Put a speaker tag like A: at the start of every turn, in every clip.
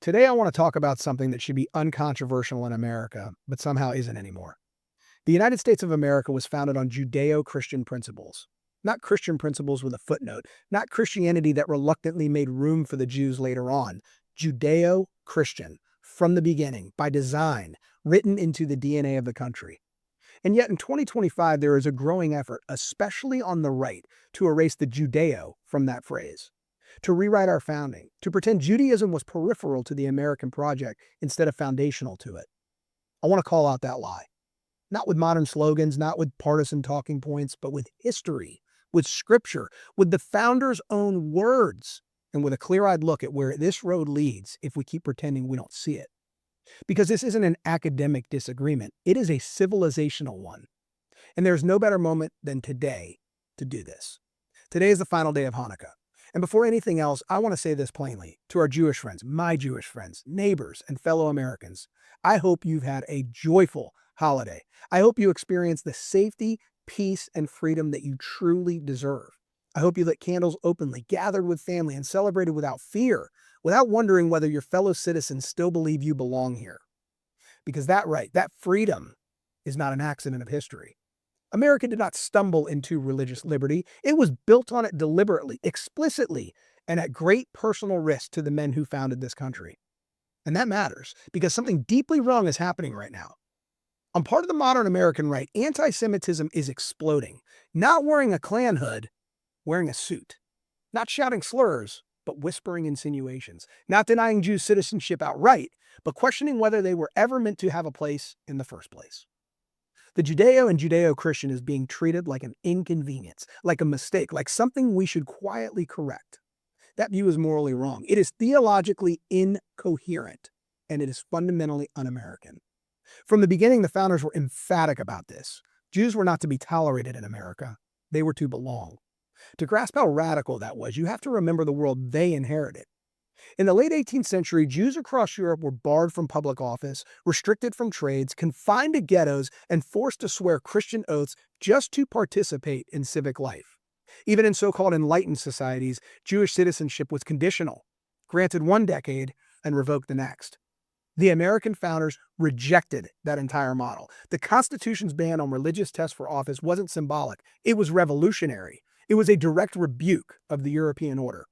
A: Today, I want to talk about something that should be uncontroversial in America, but somehow isn't anymore. The United States of America was founded on Judeo-Christian principles, not Christian principles with a footnote, not Christianity that reluctantly made room for the Jews later on. Judeo-Christian, from the beginning, by design, written into the DNA of the country. And yet in 2025, there is a growing effort, especially on the right, to erase the Judeo from that phrase, to rewrite our founding, to pretend Judaism was peripheral to the American project instead of foundational to it. I want to call out that lie. Not with modern slogans, not with partisan talking points, but with history, with scripture, with the founders' own words, and with a clear-eyed look at where this road leads if we keep pretending we don't see it. Because this isn't an academic disagreement, it is a civilizational one. And there's no better moment than today to do this. Today is the final day of Hanukkah. And before anything else, I want to say this plainly to our Jewish friends, my Jewish friends, neighbors, and fellow Americans. I hope you've had a joyful holiday. I hope you experience the safety, peace, and freedom that you truly deserve. I hope you lit candles openly, gathered with family, and celebrated without fear, without wondering whether your fellow citizens still believe you belong here. Because that right, that freedom, is not an accident of history. America did not stumble into religious liberty. It was built on it deliberately, explicitly, and at great personal risk to the men who founded this country. And that matters, because something deeply wrong is happening right now. On part of the modern American right, anti-Semitism is exploding. Not wearing a Klan hood, wearing a suit. Not shouting slurs, but whispering insinuations. Not denying Jews citizenship outright, but questioning whether they were ever meant to have a place in the first place. The Judeo and Judeo-Christian is being treated like an inconvenience, like a mistake, like something we should quietly correct. That view is morally wrong. It is theologically incoherent, and it is fundamentally un-American. From the beginning, the founders were emphatic about this. Jews were not to be tolerated in America. They were to belong. To grasp how radical that was, you have to remember the world they inherited. In the late 18th century, Jews across Europe were barred from public office, restricted from trades, confined to ghettos, and forced to swear Christian oaths just to participate in civic life. Even in so-called enlightened societies, Jewish citizenship was conditional, granted one decade and revoked the next. The American founders rejected that entire model. The Constitution's ban on religious tests for office wasn't symbolic. It was revolutionary. It was a direct rebuke of the European order.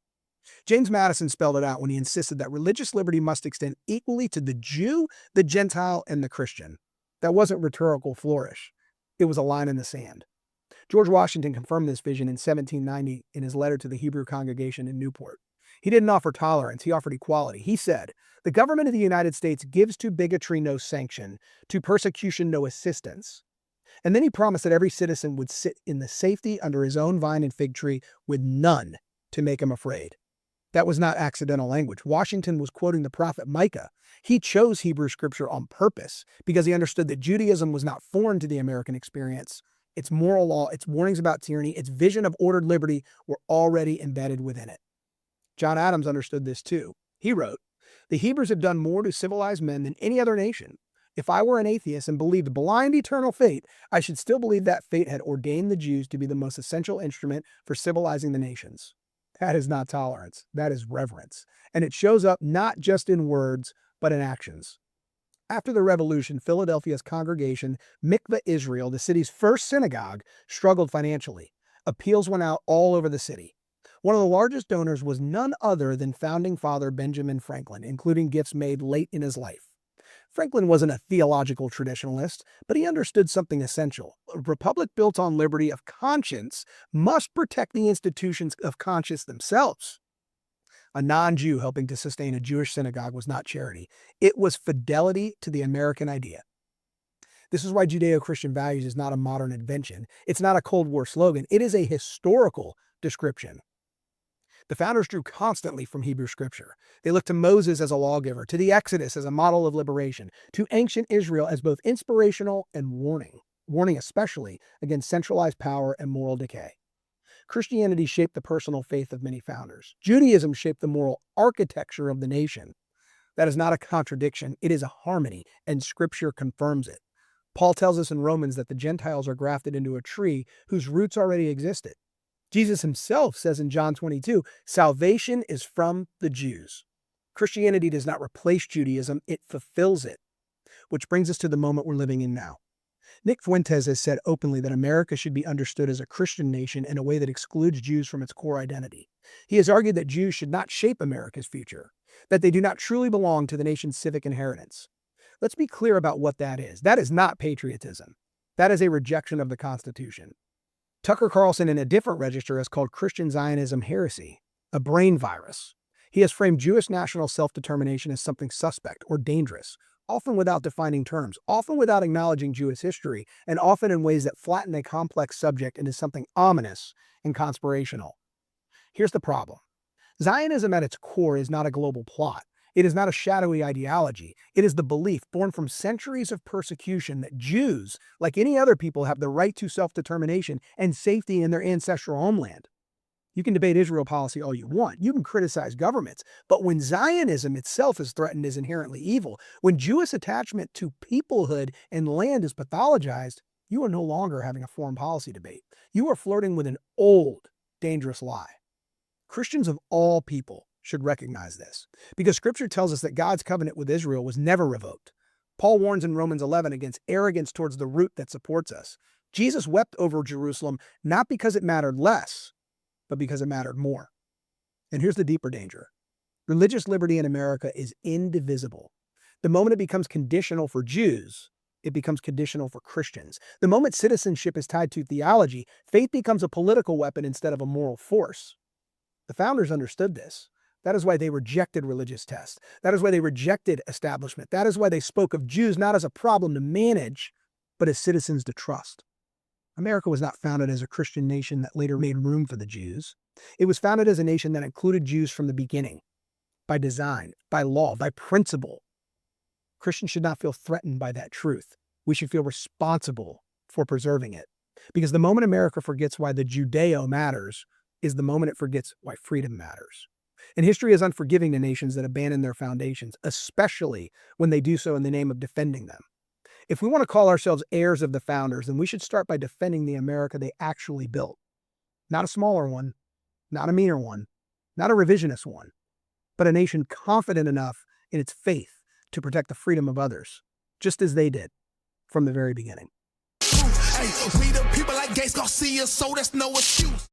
A: James Madison spelled it out when he insisted that religious liberty must extend equally to the Jew, the Gentile, and the Christian. That wasn't rhetorical flourish. It was a line in the sand. George Washington confirmed this vision in 1790 in his letter to the Hebrew congregation in Newport. He didn't offer tolerance, he offered equality. He said, "The government of the United States gives to bigotry no sanction, to persecution no assistance." And then he promised that every citizen would sit in the safety under his own vine and fig tree with none to make him afraid. That was not accidental language. Washington was quoting the prophet Micah. He chose Hebrew scripture on purpose because he understood that Judaism was not foreign to the American experience. Its moral law, its warnings about tyranny, its vision of ordered liberty were already embedded within it. John Adams understood this too. He wrote, "The Hebrews have done more to civilize men than any other nation. If I were an atheist and believed blind eternal fate, I should still believe that fate had ordained the Jews to be the most essential instrument for civilizing the nations." That is not tolerance. That is reverence. And it shows up not just in words, but in actions. After the revolution, Philadelphia's congregation, Mikveh Israel, the city's first synagogue, struggled financially. Appeals went out all over the city. One of the largest donors was none other than founding father Benjamin Franklin, including gifts made late in his life. Franklin wasn't a theological traditionalist, but he understood something essential. A republic built on liberty of conscience must protect the institutions of conscience themselves. A non-Jew helping to sustain a Jewish synagogue was not charity. It was fidelity to the American idea. This is why Judeo-Christian values is not a modern invention. It's not a Cold War slogan. It is a historical description. The founders drew constantly from Hebrew scripture. They looked to Moses as a lawgiver, to the Exodus as a model of liberation, to ancient Israel as both inspirational and warning especially against centralized power and moral decay. Christianity shaped the personal faith of many founders. Judaism shaped the moral architecture of the nation. That is not a contradiction, it is a harmony, and scripture confirms it. Paul tells us in Romans that the Gentiles are grafted into a tree whose roots already existed. Jesus himself says in John 22, salvation is from the Jews. Christianity does not replace Judaism, it fulfills it. Which brings us to the moment we're living in now. Nick Fuentes has said openly that America should be understood as a Christian nation in a way that excludes Jews from its core identity. He has argued that Jews should not shape America's future, that they do not truly belong to the nation's civic inheritance. Let's be clear about what that is. That is not patriotism. That is a rejection of the Constitution. Tucker Carlson, in a different register, has called Christian Zionism heresy, a brain virus. He has framed Jewish national self-determination as something suspect or dangerous, often without defining terms, often without acknowledging Jewish history, and often in ways that flatten a complex subject into something ominous and conspirational. Here's the problem. Zionism at its core is not a global plot. It is not a shadowy ideology. It is the belief, born from centuries of persecution, that Jews, like any other people, have the right to self-determination and safety in their ancestral homeland. You can debate Israel policy all you want. You can criticize governments. But when Zionism itself is threatened as inherently evil, when Jewish attachment to peoplehood and land is pathologized, you are no longer having a foreign policy debate. You are flirting with an old, dangerous lie. Christians of all people should recognize this, because Scripture tells us that God's covenant with Israel was never revoked. Paul warns in Romans 11 against arrogance towards the root that supports us. Jesus wept over Jerusalem not because it mattered less, but because it mattered more. And here's the deeper danger. Religious liberty in America is indivisible. The moment it becomes conditional for Jews, it becomes conditional for Christians. The moment citizenship is tied to theology, faith becomes a political weapon instead of a moral force. The founders understood this. That is why they rejected religious tests. That is why they rejected establishment. That is why they spoke of Jews not as a problem to manage, but as citizens to trust. America was not founded as a Christian nation that later made room for the Jews. It was founded as a nation that included Jews from the beginning, by design, by law, by principle. Christians should not feel threatened by that truth. We should feel responsible for preserving it. Because the moment America forgets why the Judeo matters is the moment it forgets why freedom matters. And history is unforgiving to nations that abandon their foundations, especially when they do so in the name of defending them. If we want to call ourselves heirs of the founders, then we should start by defending the America they actually built. Not a smaller one, not a meaner one, not a revisionist one, but a nation confident enough in its faith to protect the freedom of others, just as they did from the very beginning.
B: Hey, we the people like Garcia, so that's no excuse.